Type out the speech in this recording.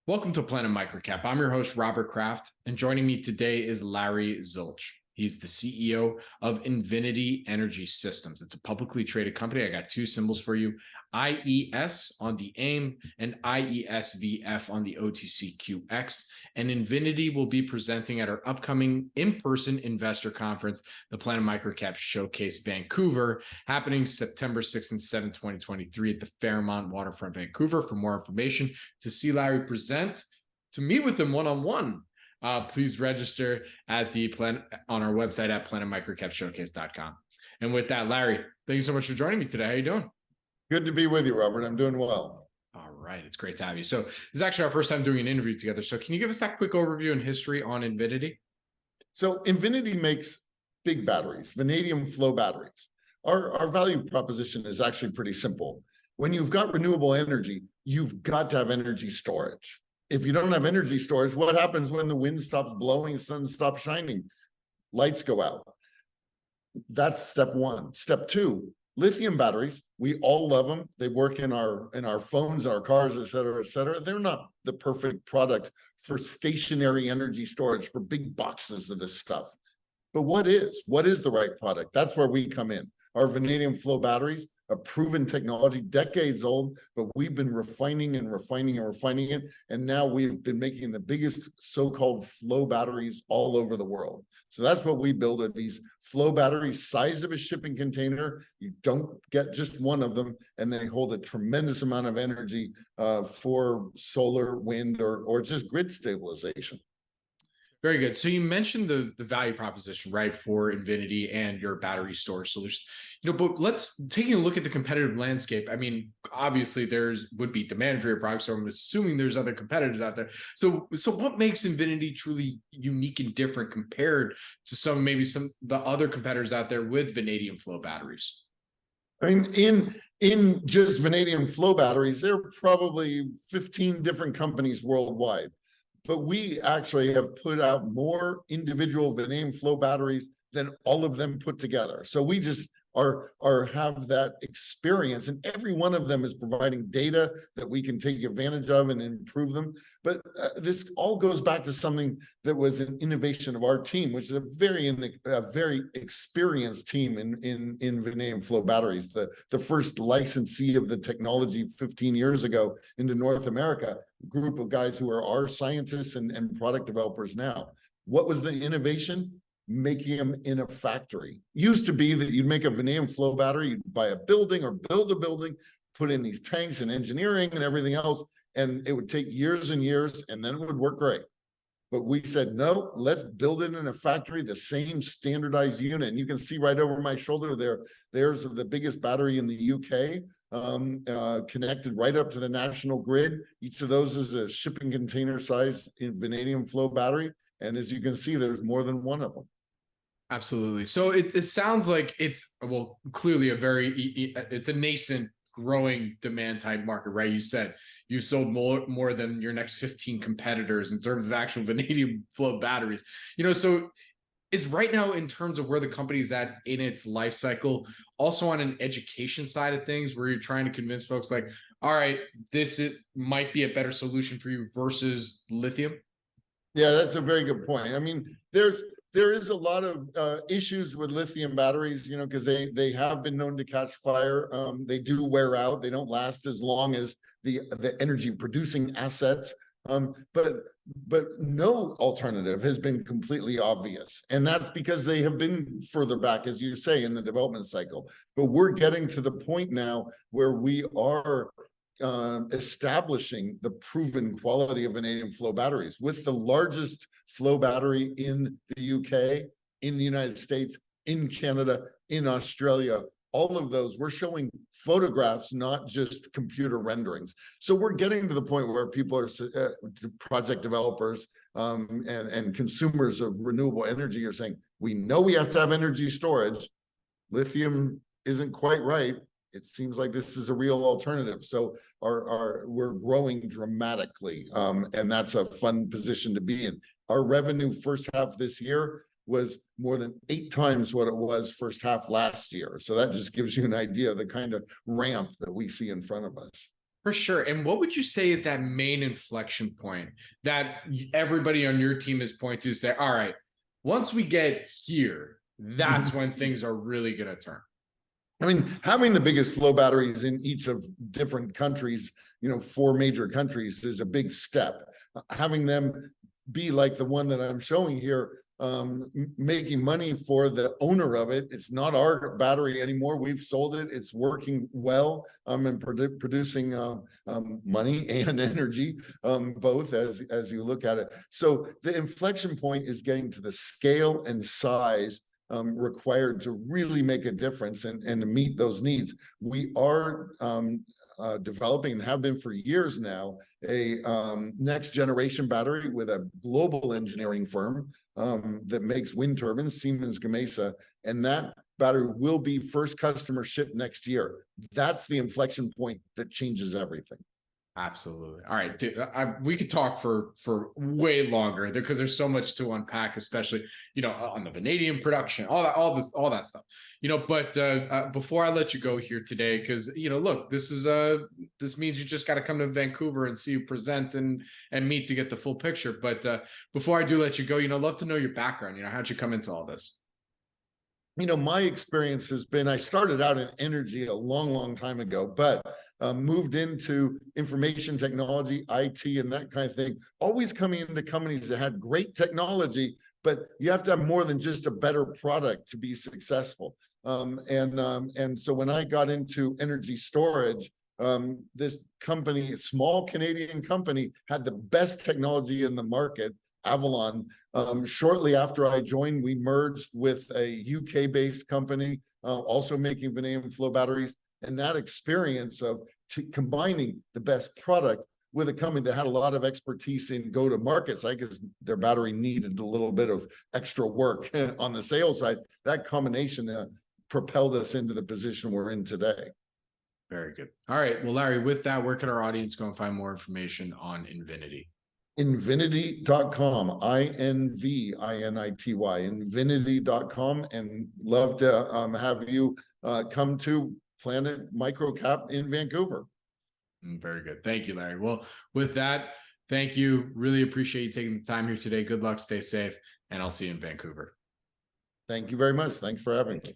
Welcome to Planet MicroCap. I'm your host, Robert Kraft, and joining me today is Larry Zulch. He's the CEO of Invinity Energy Systems. It's a publicly traded company. I got two symbols for you, IES on the AIM and IESVF on the OTCQX. And Invinity will be presenting at our upcoming in-person investor conference, the Planet MicroCap Showcase Vancouver, happening September 6th and 7th, 2023 at the Fairmont Waterfront, Vancouver. For more information, to see Larry present, to meet with him one-on-one, please register at on our website at planetmicrocapshowcase.com. And with that, Larry, thank you so much for joining me today. How are you doing? Good to be with you, Robert. I'm doing well. All right. It's great to have you. So this is actually our first time doing an interview together. So can you give us that quick overview and history on Invinity? So Invinity makes big batteries, Vanadium Flow Batteries. Our value proposition is actually pretty simple. When you've got renewable energy, you've got to have energy storage. If you don't have energy storage, what happens when the wind stops blowing, sun stops shining? Lights go out. That's step one. Step two, lithium batteries, we all love them. They work in our phones, our cars, et cetera, et cetera. They're not the perfect product for stationary energy storage, for big boxes of this stuff. But what is the right product? That's where we come in. Our vanadium flow batteries, a proven technology, decades old, but we've been refining and refining and refining it. And now we've been making the biggest so-called flow batteries all over the world. So that's what we build, are these flow batteries, size of a shipping container. You don't get just one of them, and they hold a tremendous amount of energy for solar, wind, or just grid stabilization. Very good. So you mentioned the value proposition, right, for Invinity and your battery storage solution. But let's take a look at the competitive landscape. I mean, obviously would be demand for your product, so I'm assuming there's other competitors out there. So what makes Invinity truly unique and different compared to maybe some the other competitors out there with vanadium flow batteries? I mean, in just vanadium flow batteries, there are probably 15 different companies worldwide. But we actually have put out more individual vanadium flow batteries than all of them put together. So we just have that experience, and every one of them is providing data that we can take advantage of and improve them. But this all goes back to something that was an innovation of our team, which is a very experienced team in vanadium flow batteries. The first licensee of the technology 15 years ago into North America, a group of guys who are our scientists and product developers now. What was the innovation? Making them in a factory. Used to be that you'd make a vanadium flow battery, you'd buy a building or build a building, put in these tanks and engineering and everything else, and it would take years and years, and then it would work great. But we said, no, let's build it in a factory, the same standardized unit. And you can see right over my shoulder there's the biggest battery in the UK, connected right up to the national grid. Each of those is a shipping container size in vanadium flow battery. And as you can see, there's more than one of them. Absolutely. So it sounds like it's, well, clearly it's a nascent growing demand type market, right? You said you sold more than your next 15 competitors in terms of actual vanadium flow batteries. So is right now, in terms of where the company's at in its life cycle, also on an education side of things, where you're trying to convince folks like, all right, might be a better solution for you versus lithium? Yeah, that's a very good point. I mean, there is a lot of issues with lithium batteries, because they have been known to catch fire. They do wear out. They don't last as long as the energy producing assets. But no alternative has been completely obvious. And that's because they have been further back, as you say, in the development cycle. But we're getting to the point now where we are establishing the proven quality of vanadium flow batteries with the largest flow battery in the UK, in the United States, in Canada, in Australia. All of those, we're showing photographs, not just computer renderings. So we're getting to the point where people are, project developers and consumers of renewable energy are saying, we know we have to have energy storage. Lithium isn't quite right. It seems like this is a real alternative. So we're growing dramatically, and that's a fun position to be in. Our revenue first half this year was more than 8 times what it was first half last year. So that just gives you an idea of the kind of ramp that we see in front of us. For sure. And what would you say is that main inflection point that everybody on your team is pointing to say, all right, once we get here, that's when things are really going to turn? I mean, having the biggest flow batteries in each of different countries, 4 major countries, is a big step. Having them be like the one that I'm showing here, making money for the owner of it. It's not our battery anymore. We've sold it. It's working well, and producing money and energy, both as you look at it. So the inflection point is getting to the scale and size required to really make a difference and to meet those needs. We are developing, and have been for years now, a next generation battery with a global engineering firm that makes wind turbines, Siemens Gamesa, and that battery will be first customer shipped next year. That's the inflection point that changes everything. Absolutely. All right, dude, we could talk for way longer because there's so much to unpack, especially on the vanadium production, all that stuff. But before I let you go here today, because look, this means you just got to come to Vancouver and see you present and meet to get the full picture. But before I do let you go, I'd love to know your background. How'd you come into all this? My experience has been, I started out in energy a long time ago, but moved into information technology, IT, and that kind of thing, always coming into companies that had great technology, but you have to have more than just a better product to be successful. And so when I got into energy storage, this company, small Canadian company, had the best technology in the market, Avalon. Shortly after I joined, we merged with a UK-based company, also making vanadium flow batteries. And that experience of combining the best product with a company that had a lot of expertise in go-to-market side, because their battery needed a little bit of extra work on the sales side, that combination propelled us into the position we're in today. Very good. All right. Well, Larry, with that, where can our audience go and find more information on Invinity? Invinity.com, Invinity, Invinity.com, and love to have you come to Planet MicroCap in Vancouver. Very good. Thank you, Larry. Well, with that, thank you. Really appreciate you taking the time here today. Good luck, stay safe, and I'll see you in Vancouver. Thank you very much. Thanks for having me.